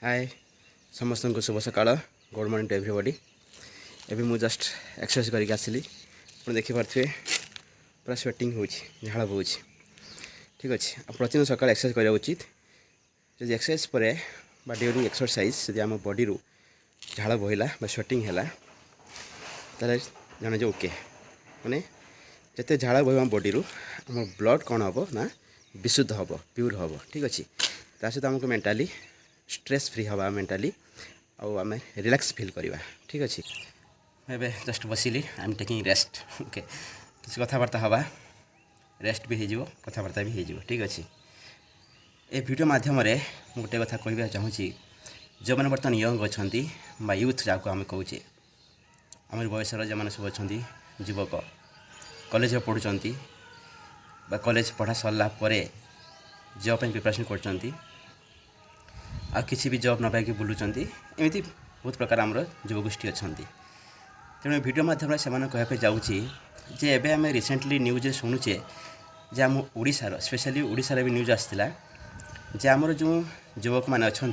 हाय समस्त को शुभ सकाळ गुड मॉर्निंग टू एवरीबॉडी। एवं मुझे जस्ट एक्सरसाइज करके आसली आप देखिपे पूरा स्वेटिंग हो झाड़ बोझ ठीक अच्छे। प्रतिदिन सकाल एक्सरसाइज करा उचित। जब एक्सरसाइज पर ड्यूरिंग एक्सरसाइज जब आम बॉडी रू झाड़ बहला स्वेटिंग है जाने जो ओके माने जिते झाड़ बह बॉडी रू आम ब्लड कौन हम ना विशुद्ध हम प्योर हम ठीक अच्छे। ता सहित आमको मेंटाली स्ट्रेस फ्री हवा मेंटाली आम रिलैक्स फील करवा ठीक अच्छे। मैं जस्ट बसिली I am taking rest okay किसी कथबार्ता हवा रेस्ट भी हो कथबार्ता भी हो ठीक अच्छे। ए वीडियो माध्यम गोटे कथा कहवा चाहूँगी जो मैंने बर्तमान यंग अच्छा यूथ जहाँ आम कहे आम बयसर जो मैंने सब अच्छा युवक कॉलेज पढ़ुंट कॉलेज पढ़ा सरला जॉब प्रिपरेशन कर आ किसी भी जॉब न पाई बुलूँगी एमती बहुत प्रकार आमर युवगोष्ठी अच्छा। तेणु वीडियो मध्यम से कहते जाऊँगी जे एवं आम रिसेंटली न्यूज शुणुचे जे आम ओडिशार स्पेशली ओडिशार भी न्यूज आसाला जे आमर जो युवक मैंने अच्छा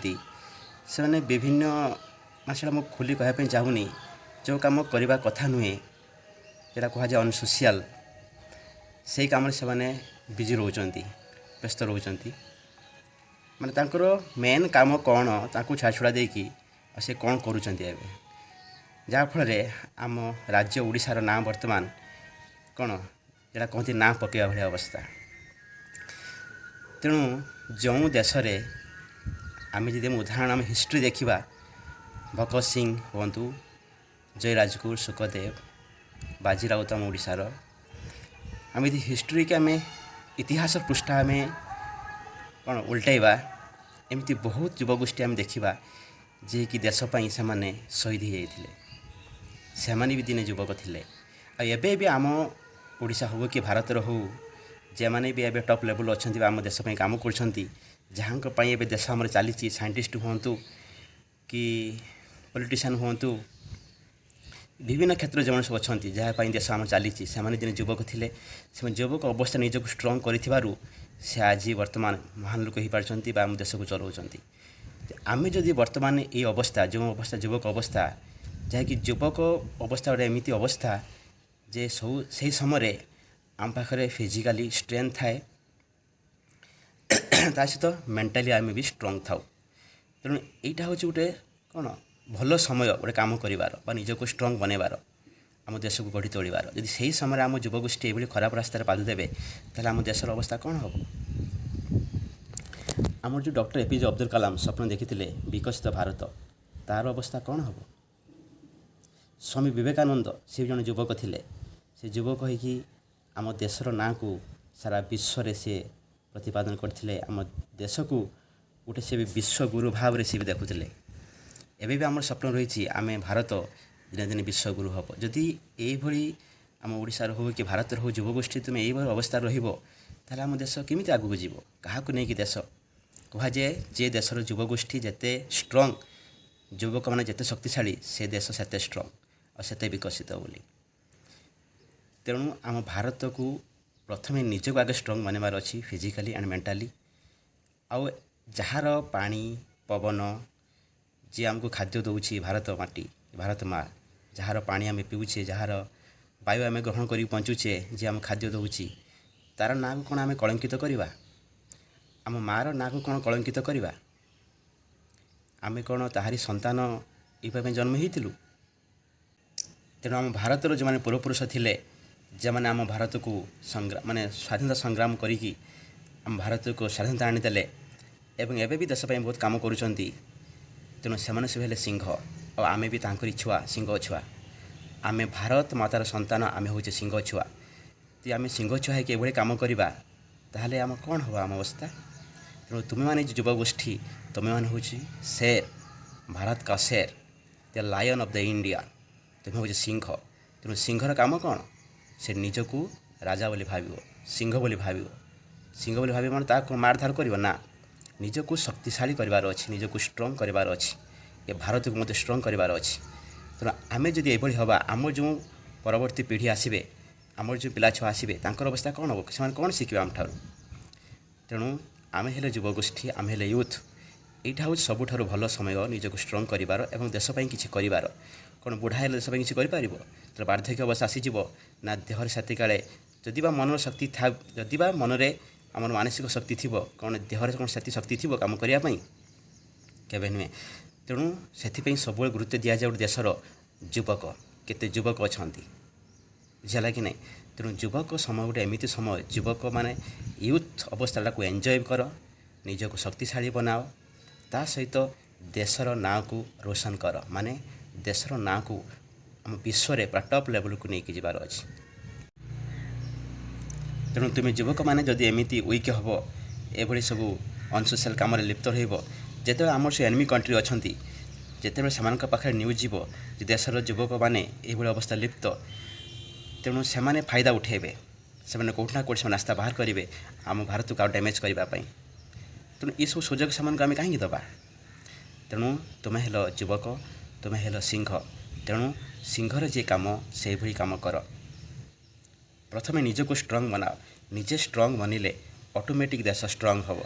से मैंने विभिन्न मैं मुझे खोली कहवाई चाहूनी जो कम करने कथा नुहे जोटा कह जाए अनसोशियाल से कम से बिजी रोचंती व्यस्त रोचंती माने तांकर मेन काम कौन तांको छाछुड़ा देकी से कौन करुँच जहाँफल आम राज्य ओडिशार ना वर्तमान कौन जोटा कहते ना पकड़ा भाई अवस्था। तेणु जो देश आम जब उदाहरण आम हिस्ट्री देखा भगत सिंह हूँ जय राजगुरु सुखदेव बाजी राउत आम ओडिशार आम यदि हिस्ट्री के आम इतिहास पृष्ठा आम कौन उल्टाइबा एमती बहुत युवगोष्ठी आम देखा जे कि देशपाई से माने शहीद हो जाते से भी दिने युवक थे। एबे भी आम ओडिशा हो कि भारत हो जे मैंने भी एबे टॉप लेवल अच्छा आम देशपाई काम कर देश आम चली साइंटिस्ट हूँ कि पॉलिटिशियन हूँ विभिन्न क्षेत्र जो सब अच्छा जहाँपाई देश आम चली दिन युवक थे युवक अवस्था निजक स्ट्रंग कर से आज वर्तमान महान लोक हो पार्टी आम देश को चलाउंट। आम जदि वर्तमान ये अवस्था जो अवस्था युवक अवस्था जहाँकि युवक अवस्था गोटे एमती अवस्था जे सब से समय आम पाखे फिजिकाली स्ट्रेंथ थाए ता सहित मेंटाली आम भी स्ट्रंग थाउ। तेणु यहाँ हूँ गोटे कौन भल समय गोटे कम कर निजक स्ट्रंग बनइबार आम देश को गढ़ी तोड़ार यदि से समय आम युवगोष्ठी ये खराब रास्तार पाद देवे ताहले आम देशर अवस्था कौन हम। आमर जो डॉक्टर एपीजे अब्दुल कलाम स्वप्न देखी विकसित भारत तार अवस्था कौन हम। स्वामी विवेकानंद से जन युवक थे से युवक होगी आम देशर ना को सारा विश्व रे से प्रतिपादन करते आम देश को गोटे से भी विश्व गुरु भाव से भी देखुले। एबे भी आम स्वप्न रही आम भारत दिन दिन विश्व गुरु हम जदि यही आम ओडिशार हो कि भारत हो युवगोष्ठी तुम यही अवस्था रहा आम देश केमी आगू जीव क्या नहीं देश कह जाए जे देशर युवगोष्ठी जिते स्ट्रंग युवक मैंने जिते शक्तिशाली से देश सेते स्ट्रंग और सेते विकसित बोली। तेणु आम भारत को प्रथम निजक आगे स्ट्रंग बनवार अच्छी फिजिकाली एंड मेंटाली आउ जार पानी पवन जी आमको खाद्य दौर भारत माटी भारत माँ जार पानी आम पीऊे जार वायु आम ग्रहण कर बंचुचे जी आम खाद्य दौर तार ना को कौन आम कलंकित करवा आम मार ना को कौन कलंकित करवा आम कौन ताहारी संतान ये जन्म होइतिलु। तेणु आम भारतर जो मैंने पूर्वपुरुष थे जे मैंने आम भारत को संग्राम माने स्वाधीनता संग्राम करी आम भारत को स्वाधीनता आनीदे एवं एबे भी देशपाई बहुत कम करुँच। तेणु से सब सिंह और आमे भी तांकरी छुआ सिंह छुआ आमे भारत मातार संतान आमे हूँ सिंह छुआ तो आम सिंह छुआ है कम करवा ताहले आम कौन हम आम अवस्था। तेणु तुम्हें माने युवगोष्ठी तुम्हें माने हूँ शेर भारत का शेर the lion of the India तुम्हें हूँ सिंह। तेणु सिंहर काम कौन से निजक राजा बोली भाव सिंह बोली भाव सिंह बोली भाव माने मारधार कर ना निजक शक्तिशाली करार अच्छी निजक स्ट्रंग करार अच्छी ये भारत को मत स्ट्रंग करार अच्छी। तेणु आम जदि ये हम आम जो परवर्ती पीढ़ी आसवे आमर जो पिला छुआ आसवे तांकर अवस्था कौन हम से कौन शिखे आम ठार। तेणु आम हेले युवगोष्ठी आम हेले यूथ এইটা ହେଉଛି ସବୁଠାରୁ ଭଲ ସମୟ ନିଜକୁ ଷ୍ଟ୍ରଙ୍ଗ କରିବାର ଏବଂ ଦେଶ ପାଇଁ କିଛି କରିବାର। କ'ଣ ବୁଢ଼ା ହେଲେ ଦେଶ ପାଇଁ କିଛି କରିପାରିବ? ତେଣୁ ବାର୍ଦ୍ଧକ୍ୟ ଅବସ୍ଥା ଆସିଯିବ ନା ଦେହରେ ସେତିକାଳେ ଯଦି ବା ମନର ଶକ୍ତି ଯଦି ବା ମନରେ ଆମର ମାନସିକ ଶକ୍ତି ଥିବ, କ'ଣ ଦେହରେ କ'ଣ ସେତିକି ଶକ୍ତି ଥିବ କାମ କରିବା ପାଇଁ? କେବେ ନୁହେଁ। ତେଣୁ ସେଥିପାଇଁ ସବୁବେଳେ ଗୁରୁତ୍ୱ ଦିଆଯାଏ ଗୋଟେ ଦେଶର ଯୁବକ, କେତେ ଯୁବକ ଅଛନ୍ତି, ବୁଝିଲା କି ନାହିଁ? ତେଣୁ ଯୁବକ ସମୟ ଗୋଟେ ଏମିତି ସମୟ, ଯୁବକମାନେ ୟୁଥ୍ ଅବସ୍ଥାଟାକୁ ଏନ୍ଜୟ କର, ନିଜକୁ ଶକ୍ତିଶାଳୀ ବନାଅ, ତା ସହିତ ଦେଶର ନାଁକୁ ରୋଶନ କର, ମାନେ ଦେଶର ନାଁକୁ ଆମ ବିଶ୍ୱରେ ପୁରା ଟପ୍ ଲେଭେଲକୁ ନେଇକି ଯିବାର ଅଛି। ତେଣୁ ତୁମେ ଯୁବକମାନେ ଯଦି ଏମିତି ୱିକ୍ ହେବ, ଏଭଳି ସବୁ ଅନସୋସିଆଲ କାମରେ ଲିପ୍ତ ରହିବ, ଯେତେବେଳେ ଆମର ସେ ଏନିମି କଣ୍ଟ୍ରି ଅଛନ୍ତି, ଯେତେବେଳେ ସେମାନଙ୍କ ପାଖରେ ନ୍ୟୁଜ୍ ଯିବ ଯେ ଦେଶର ଯୁବକମାନେ ଏଇଭଳି ଅବସ୍ଥା ଲିପ୍ତ, ତେଣୁ ସେମାନେ ଫାଇଦା ଉଠାଇବେ, ସେମାନେ କେଉଁଠି ନା କେଉଁଠି ସେମାନେ ରାସ୍ତା ବାହାର କରିବେ ଆମ ଭାରତକୁ ଆଉ ଡ୍ୟାମେଜ୍ କରିବା ପାଇଁ। ତେଣୁ ଏସବୁ ସୁଯୋଗ ସେମାନଙ୍କୁ ଆମେ କାହିଁକି ଦେବା? ତେଣୁ ତୁମେ ହେଲ ଯୁବକ, ତୁମେ ହେଲ ସିଂହ, ତେଣୁ ସିଂହର ଯିଏ କାମ ସେଇଭଳି କାମ କର। ପ୍ରଥମେ ନିଜକୁ ଷ୍ଟ୍ରଙ୍ଗ ବନାଅ, ନିଜେ ଷ୍ଟ୍ରଙ୍ଗ ବନିଲେ ଅଟୋମେଟିକ୍ ଦେଶ ଷ୍ଟ୍ରଙ୍ଗ ହେବ।